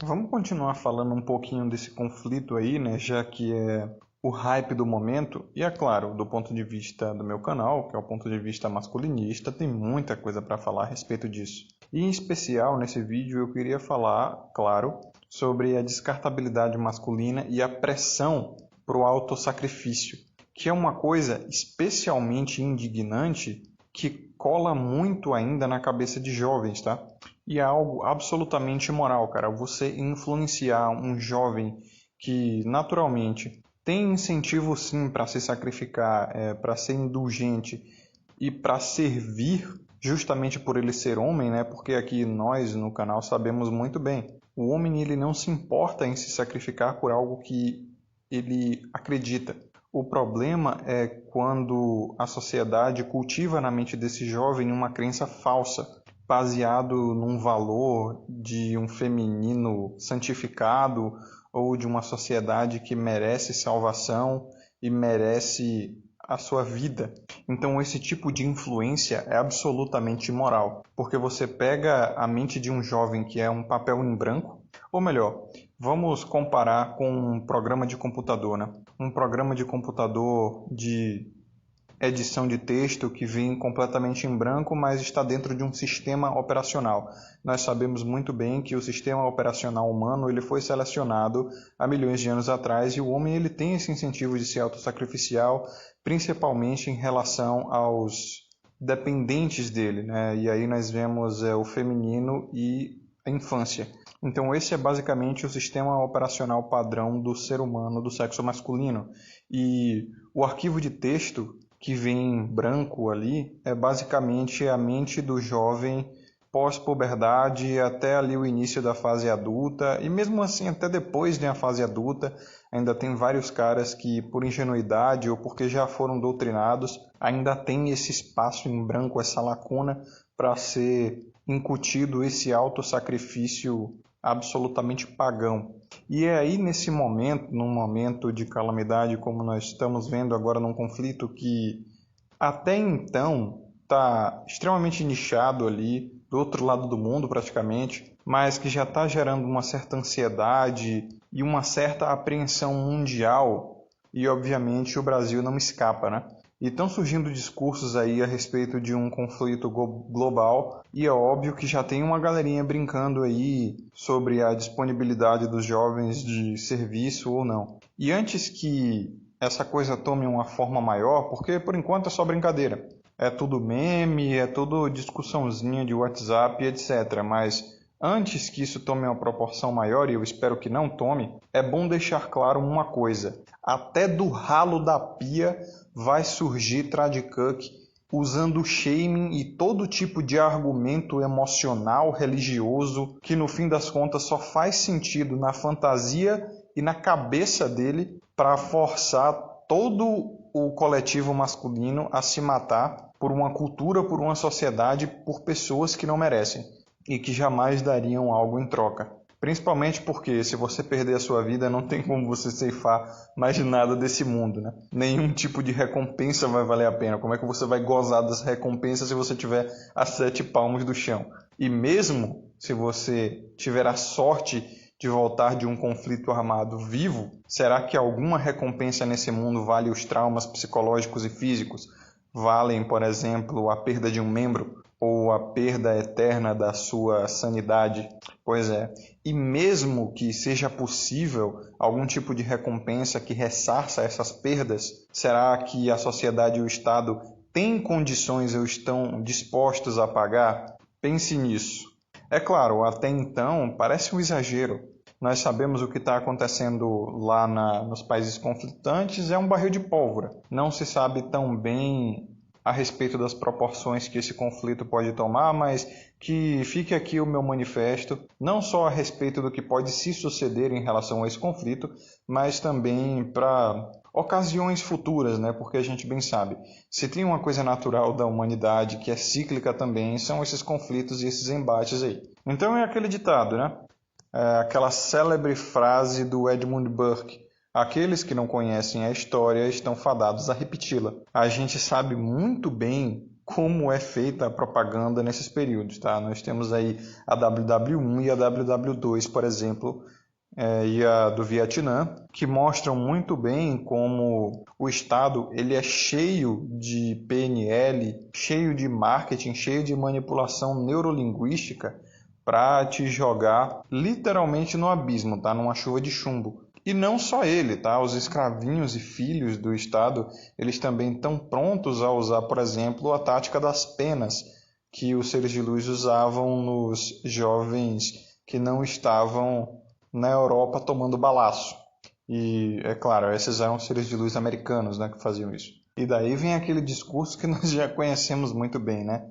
Vamos continuar falando um pouquinho desse conflito aí, né? Já que é o hype do momento. E é claro, do ponto de vista do meu canal, que é o ponto de vista masculinista, tem muita coisa para falar a respeito disso. E em especial, nesse vídeo, eu queria falar, claro, sobre a descartabilidade masculina e a pressão para o autossacrifício, que é uma coisa especialmente indignante que cola muito ainda na cabeça de jovens, tá? E é algo absolutamente imoral, cara. Você influenciar um jovem que naturalmente tem incentivo sim para se sacrificar, para ser indulgente e para servir justamente por ele ser homem, né? Porque aqui nós no canal sabemos muito bem, o homem ele não se importa em se sacrificar por algo que ele acredita. O problema é quando a sociedade cultiva na mente desse jovem uma crença falsa, baseado num valor de um feminino santificado ou de uma sociedade que merece salvação e merece a sua vida. Então esse tipo de influência é absolutamente imoral, porque você pega a mente de um jovem que é um papel em branco, ou melhor, vamos comparar com um programa de computador, né? Um programa de computador de edição de texto que vem completamente em branco, mas está dentro de um sistema operacional. Nós sabemos muito bem que o sistema operacional humano ele foi selecionado há milhões de anos atrás e o homem ele tem esse incentivo de ser autossacrificial, principalmente em relação aos dependentes dele, né? E aí nós vemos o feminino e a infância. Então esse é basicamente o sistema operacional padrão do ser humano do sexo masculino. E o arquivo de texto que vem em branco ali é basicamente a mente do jovem pós-puberdade até ali o início da fase adulta e mesmo assim até depois da fase adulta ainda tem vários caras que por ingenuidade ou porque já foram doutrinados ainda tem esse espaço em branco, essa lacuna para ser incutido esse autossacrifício absolutamente pagão. E é aí nesse momento, num momento de calamidade como nós estamos vendo agora num conflito que até então está extremamente nichado ali, do outro lado do mundo praticamente, mas que já está gerando uma certa ansiedade e uma certa apreensão mundial, e obviamente o Brasil não escapa, né? E estão surgindo discursos aí a respeito de um conflito global e é óbvio que já tem uma galerinha brincando aí sobre a disponibilidade dos jovens de serviço ou não. E antes que essa coisa tome uma forma maior, porque por enquanto é só brincadeira, é tudo meme, é tudo discussãozinha de WhatsApp, etc. Mas antes que isso tome uma proporção maior, e eu espero que não tome, é bom deixar claro uma coisa. Até do ralo da pia vai surgir Tradicuck usando shaming e todo tipo de argumento emocional, religioso, que no fim das contas só faz sentido na fantasia e na cabeça dele para forçar todo o coletivo masculino a se matar por uma cultura, por uma sociedade, por pessoas que não merecem e que jamais dariam algo em troca. Principalmente porque se você perder a sua vida, não tem como você ceifar mais nada desse mundo, né? Nenhum tipo de recompensa vai valer a pena. Como é que você vai gozar das recompensas se você estiver a 7 palmos do chão? E mesmo se você tiver a sorte de voltar de um conflito armado vivo, será que alguma recompensa nesse mundo vale os traumas psicológicos e físicos? Valem, por exemplo, a perda de um membro ou a perda eterna da sua sanidade? Pois é. E mesmo que seja possível algum tipo de recompensa que ressarça essas perdas, será que a sociedade e o Estado têm condições ou estão dispostos a pagar? Pense nisso. É claro, até então parece um exagero. Nós sabemos o que está acontecendo lá nos países conflitantes, é um barril de pólvora. Não se sabe tão bem a respeito das proporções que esse conflito pode tomar, mas que fique aqui o meu manifesto, não só a respeito do que pode se suceder em relação a esse conflito, mas também para ocasiões futuras, né? Porque a gente bem sabe, se tem uma coisa natural da humanidade que é cíclica também, são esses conflitos e esses embates aí. Então é aquele ditado, né? Aquela célebre frase do Edmund Burke: aqueles que não conhecem a história estão fadados a repeti-la. A gente sabe muito bem como é feita a propaganda nesses períodos, tá? Nós temos aí a WW1 e a WW2, por exemplo, e a do Vietnã, que mostram muito bem como o Estado ele é cheio de PNL, cheio de marketing, cheio de manipulação neurolinguística para te jogar literalmente no abismo, tá? Numa chuva de chumbo. E não só ele, tá? Os escravinhos e filhos do Estado, eles também estão prontos a usar, por exemplo, a tática das penas que os seres de luz usavam nos jovens que não estavam na Europa tomando balaço. E, é claro, esses eram seres de luz americanos, né, que faziam isso. E daí vem aquele discurso que nós já conhecemos muito bem, né?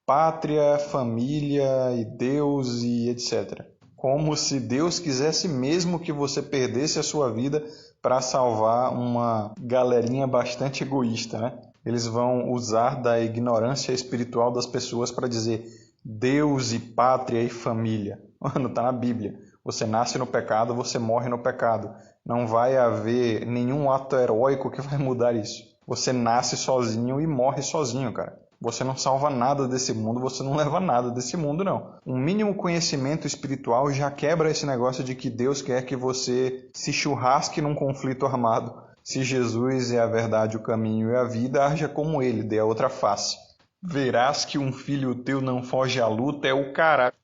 Pátria, família e Deus e etc. Como se Deus quisesse mesmo que você perdesse a sua vida para salvar uma galerinha bastante egoísta, né? Eles vão usar da ignorância espiritual das pessoas para dizer Deus e pátria e família. Mano, tá na Bíblia. Você nasce no pecado, você morre no pecado. Não vai haver nenhum ato heróico que vai mudar isso. Você nasce sozinho e morre sozinho, cara. Você não salva nada desse mundo, você não leva nada desse mundo, não. Um mínimo conhecimento espiritual já quebra esse negócio de que Deus quer que você se churrasque num conflito armado. Se Jesus é a verdade, o caminho e a vida, haja como ele, dê a outra face. Verás que um filho teu não foge à luta é o caralho.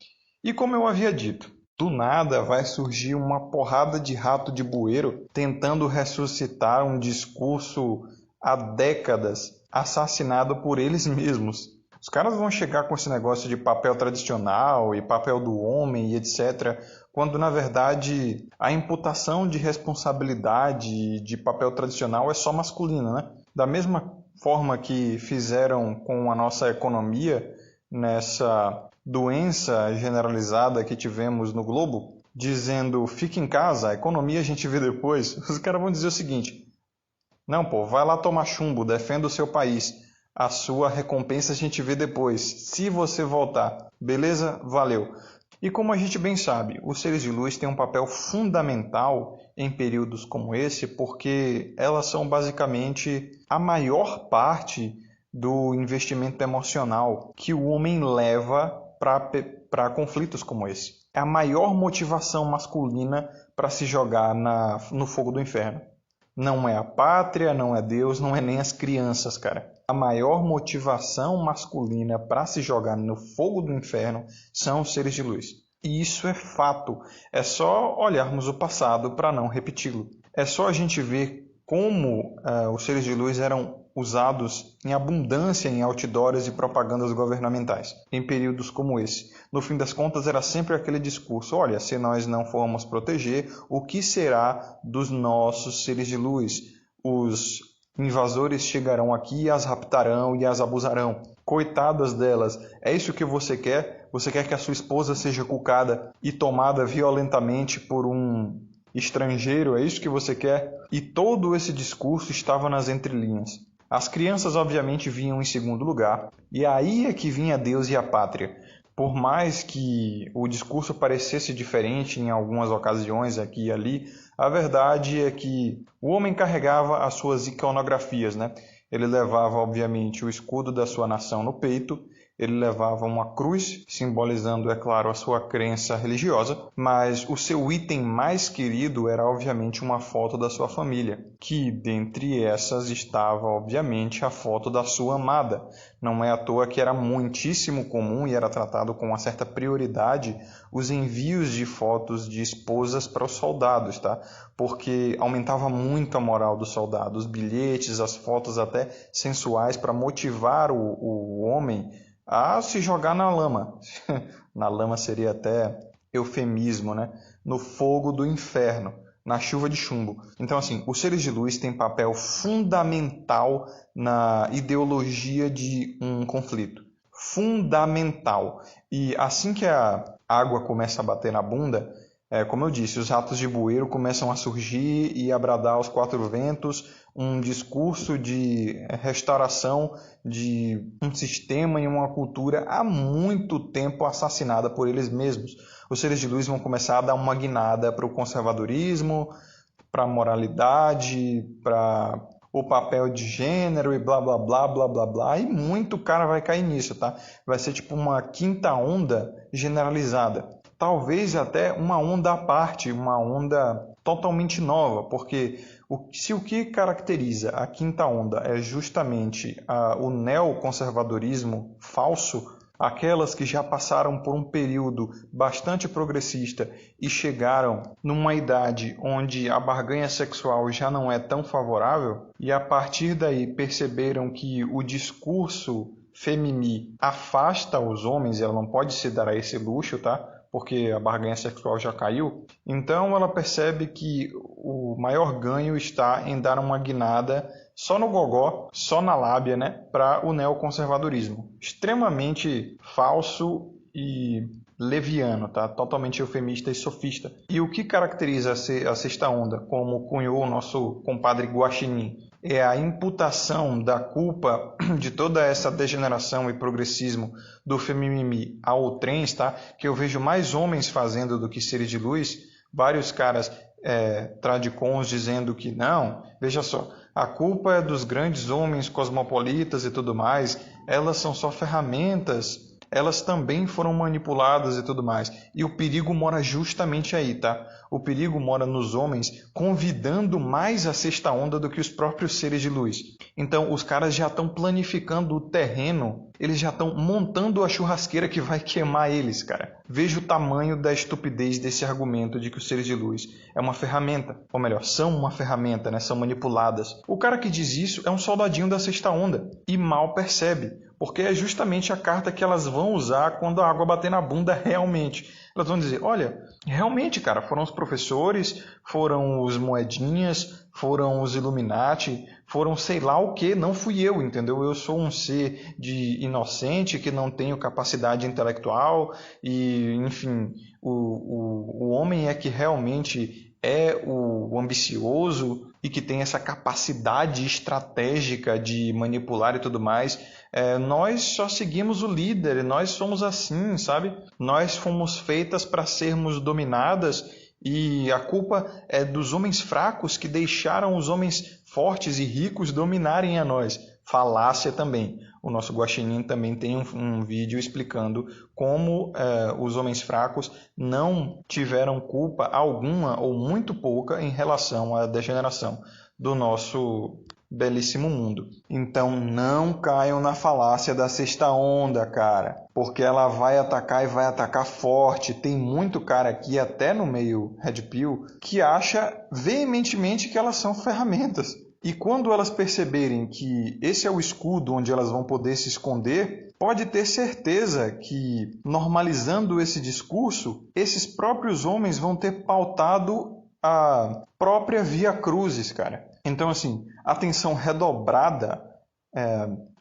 E como eu havia dito, do nada vai surgir uma porrada de rato de bueiro tentando ressuscitar um discurso há décadas assassinado por eles mesmos. Os caras vão chegar com esse negócio de papel tradicional e papel do homem e etc., quando na verdade a imputação de responsabilidade de papel tradicional é só masculina, né? Da mesma forma que fizeram com a nossa economia nessa doença generalizada que tivemos no globo, dizendo fique em casa, a economia a gente vê depois, os caras vão dizer o seguinte: não, pô, vai lá tomar chumbo, defenda o seu país. A sua recompensa a gente vê depois, se você voltar. Beleza? Valeu. E como a gente bem sabe, os seres de luz têm um papel fundamental em períodos como esse, porque elas são basicamente a maior parte do investimento emocional que o homem leva para conflitos como esse. É a maior motivação masculina para se jogar no fogo do inferno. Não é a pátria, não é Deus, não é nem as crianças, cara. A maior motivação masculina para se jogar no fogo do inferno são os seres de luz. E isso é fato. É só olharmos o passado para não repeti-lo. É só a gente ver como os seres de luz eram usados em abundância em outdoors e propagandas governamentais, em períodos como esse. No fim das contas, era sempre aquele discurso: olha, se nós não formos proteger, o que será dos nossos seres de luz? Os invasores chegarão aqui e as raptarão e as abusarão. Coitadas delas. É isso que você quer? Você quer que a sua esposa seja cucada e tomada violentamente por um estrangeiro? É isso que você quer? E todo esse discurso estava nas entrelinhas. As crianças obviamente vinham em segundo lugar, e aí é que vinha Deus e a pátria. Por mais que o discurso parecesse diferente em algumas ocasiões aqui e ali, a verdade é que o homem carregava as suas iconografias, né? Ele levava, obviamente, o escudo da sua nação no peito, ele levava uma cruz, simbolizando, é claro, a sua crença religiosa, mas o seu item mais querido era, obviamente, uma foto da sua família, que dentre essas estava, obviamente, a foto da sua amada. Não é à toa que era muitíssimo comum e era tratado com uma certa prioridade os envios de fotos de esposas para os soldados, tá? Porque aumentava muito a moral do soldado, os bilhetes, as fotos até sensuais para motivar o homem a se jogar na lama. Na lama seria até eufemismo, né? No fogo do inferno, na chuva de chumbo. Então, assim, os seres de luz têm papel fundamental na ideologia de um conflito. Fundamental. E assim que a água começa a bater na bunda, como eu disse, os ratos de bueiro começam a surgir e a bradar aos quatro ventos um discurso de restauração de um sistema e uma cultura há muito tempo assassinada por eles mesmos. Os seres de luz vão começar a dar uma guinada para o conservadorismo, para a moralidade, para o papel de gênero e blá blá blá blá blá blá, e muito cara vai cair nisso, tá? Vai ser tipo uma quinta onda generalizada. Talvez até uma onda à parte, uma onda totalmente nova, porque se o que caracteriza a quinta onda é justamente o neoconservadorismo falso, aquelas que já passaram por um período bastante progressista e chegaram numa idade onde a barganha sexual já não é tão favorável, e a partir daí perceberam que o discurso femini afasta os homens, e ela não pode se dar a esse luxo, tá? Porque a barganha sexual já caiu, então ela percebe que o maior ganho está em dar uma guinada só no gogó, só na lábia, né, para o neoconservadorismo. Extremamente falso e leviano, tá? Totalmente eufemista e sofista. E o que caracteriza a sexta onda, como cunhou o nosso compadre Guaxinim, é a imputação da culpa de toda essa degeneração e progressismo do femimimi ao trens, tá? Que eu vejo mais homens fazendo do que seres de luz. Vários caras tradicons dizendo que não, veja só, a culpa é dos grandes homens cosmopolitas e tudo mais, elas são só ferramentas, elas também foram manipuladas e tudo mais. E o perigo mora justamente aí, tá? O perigo mora nos homens convidando mais a sexta onda do que os próprios seres de luz. Então, os caras já estão planificando o terreno, eles já estão montando a churrasqueira que vai queimar eles, cara. Veja o tamanho da estupidez desse argumento de que os seres de luz é uma ferramenta, ou melhor, são uma ferramenta, né? São manipuladas. O cara que diz isso é um soldadinho da sexta onda e mal percebe, porque é justamente a carta que elas vão usar quando a água bater na bunda realmente. Elas vão dizer, olha, realmente, cara, foram os professores, foram os moedinhas, foram os Illuminati, foram sei lá o que, não fui eu, entendeu? Eu sou um ser inocente que não tenho capacidade intelectual e, enfim, o homem é que realmente é o ambicioso e que tem essa capacidade estratégica de manipular e tudo mais. Nós só seguimos o líder, nós somos assim, sabe? Nós fomos feitas para sermos dominadas e a culpa é dos homens fracos que deixaram os homens fortes e ricos dominarem a nós. Falácia também. O nosso Guaxinim também tem um vídeo explicando como os homens fracos não tiveram culpa alguma ou muito pouca em relação à degeneração do nosso belíssimo mundo. Então não caiam na falácia da sexta onda, cara, porque ela vai atacar e vai atacar forte. Tem muito cara aqui, até no meio Red Pill, que acha veementemente que elas são ferramentas. E quando elas perceberem que esse é o escudo onde elas vão poder se esconder, pode ter certeza que, normalizando esse discurso, esses próprios homens vão ter pautado a própria via crucis, cara. Então, assim, atenção redobrada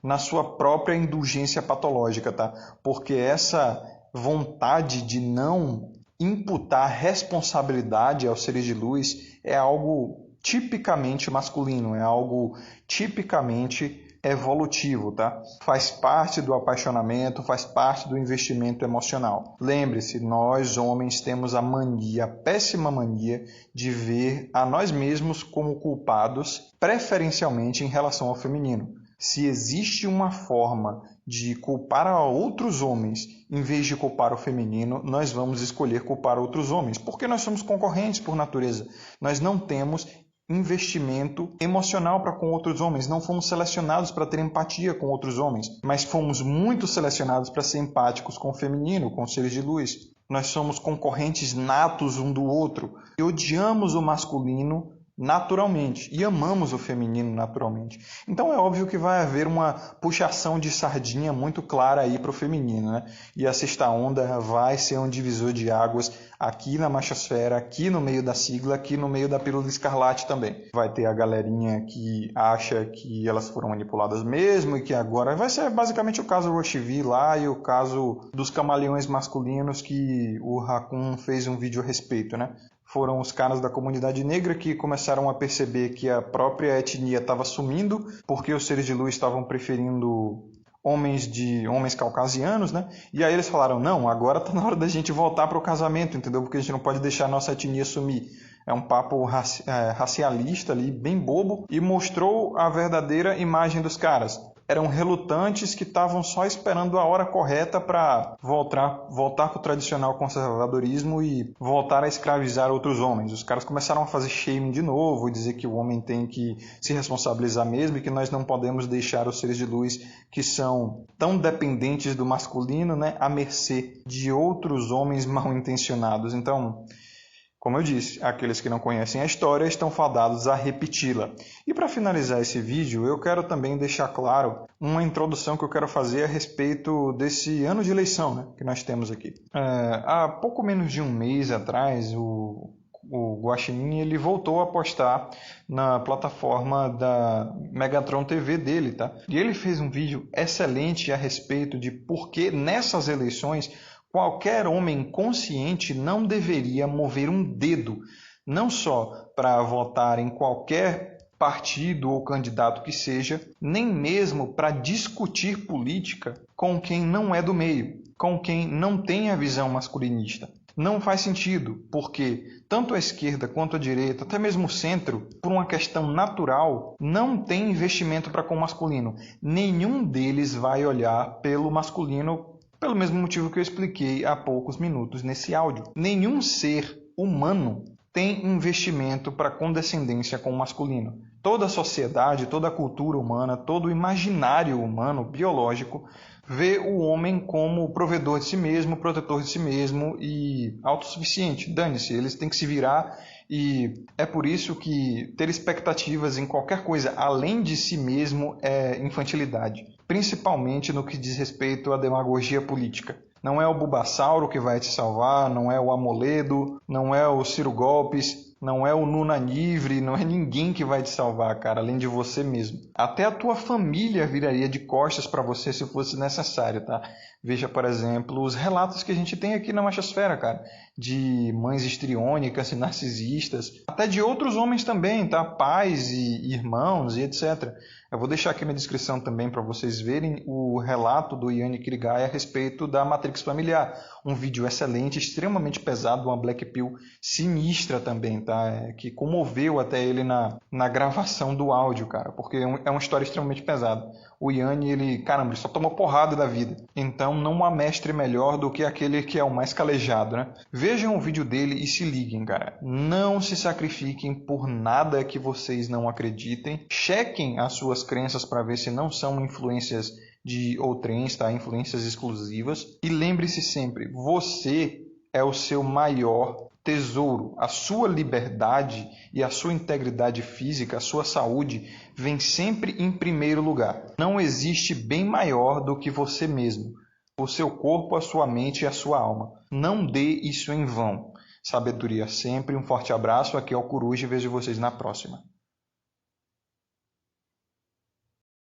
na sua própria indulgência patológica, tá? Porque essa vontade de não imputar responsabilidade aos seres de luz é algo tipicamente masculino, é algo tipicamente evolutivo, tá? Faz parte do apaixonamento, faz parte do investimento emocional. Lembre-se, nós homens temos a mania, a péssima mania de ver a nós mesmos como culpados, preferencialmente em relação ao feminino. Se existe uma forma de culpar a outros homens em vez de culpar o feminino, nós vamos escolher culpar outros homens, porque nós somos concorrentes por natureza. Nós não temos investimento emocional para com outros homens. Não fomos selecionados para ter empatia com outros homens, mas fomos muito selecionados para ser empáticos com o feminino, com os seres de luz. Nós somos concorrentes natos um do outro e odiamos o masculino naturalmente e amamos o feminino naturalmente. Então é óbvio que vai haver uma puxação de sardinha muito clara aí para o feminino, né? E a sexta onda vai ser um divisor de águas aqui na machosfera, aqui no meio da sigla, aqui no meio da pílula escarlate também. Vai ter a galerinha que acha que elas foram manipuladas mesmo e que agora vai ser basicamente o caso Rush V lá e o caso dos camaleões masculinos que o Raccoon fez um vídeo a respeito, né? Foram os caras da comunidade negra que começaram a perceber que a própria etnia estava sumindo porque os seres de luz estavam preferindo homens caucasianos, né? E aí eles falaram, não, agora está na hora da gente voltar para o casamento, entendeu? Porque a gente não pode deixar a nossa etnia sumir. É um papo racialista ali, bem bobo, e mostrou a verdadeira imagem dos caras. Eram relutantes que estavam só esperando a hora correta para voltar para o tradicional conservadorismo e voltar a escravizar outros homens. Os caras começaram a fazer shaming de novo, dizer que o homem tem que se responsabilizar mesmo e que nós não podemos deixar os seres de luz que são tão dependentes do masculino, né, à mercê de outros homens mal intencionados. Então, como eu disse, aqueles que não conhecem a história estão fadados a repeti-la. E para finalizar esse vídeo, eu quero também deixar claro uma introdução que eu quero fazer a respeito desse ano de eleição, né, que nós temos aqui. Há pouco menos de um mês atrás, o Guaxinim ele voltou a postar na plataforma da Megatron TV dele, tá? E ele fez um vídeo excelente a respeito de por que nessas eleições qualquer homem consciente não deveria mover um dedo, não só para votar em qualquer partido ou candidato que seja, nem mesmo para discutir política com quem não é do meio, com quem não tem a visão masculinista. Não faz sentido, porque tanto a esquerda quanto a direita, até mesmo o centro, por uma questão natural, não tem investimento para com o masculino. Nenhum deles vai olhar pelo masculino pelo mesmo motivo que eu expliquei há poucos minutos nesse áudio. Nenhum ser humano tem investimento para condescendência com o masculino. Toda a sociedade, toda a cultura humana, todo o imaginário humano, biológico, vê o homem como provedor de si mesmo, protetor de si mesmo e autossuficiente. Dane-se, eles têm que se virar e é por isso que ter expectativas em qualquer coisa além de si mesmo é infantilidade. Principalmente no que diz respeito à demagogia política. Não é o Bulbasauro que vai te salvar, não é o Amoledo, não é o Ciro Golpes, não é o Nunanivre, não é ninguém que vai te salvar, cara, além de você mesmo. Até a tua família viraria de costas para você se fosse necessário, tá? Veja, por exemplo, os relatos que a gente tem aqui na machosfera, cara, de mães histriônicas e narcisistas, até de outros homens também, tá? Pais e irmãos e etc. Eu vou deixar aqui na descrição também para vocês verem o relato do Yanni Kirigai a respeito da Matrix familiar. Um vídeo excelente, extremamente pesado, uma black pill sinistra também, tá? Que comoveu até ele na gravação do áudio, cara, porque é uma história extremamente pesada. O Yanni, ele só tomou porrada da vida. Então não há mestre melhor do que aquele que é o mais calejado, né? Vejam o vídeo dele e se liguem, cara. Não se sacrifiquem por nada que vocês não acreditem. Chequem as suas crenças para ver se não são influências de outrens, tá? Influências exclusivas. E lembre-se sempre, você é o seu maior tesouro. A sua liberdade e a sua integridade física, a sua saúde, vem sempre em primeiro lugar. Não existe bem maior do que você mesmo. O seu corpo, a sua mente e a sua alma. Não dê isso em vão. Sabedoria sempre. Um forte abraço. Aqui é o Coruja e vejo vocês na próxima.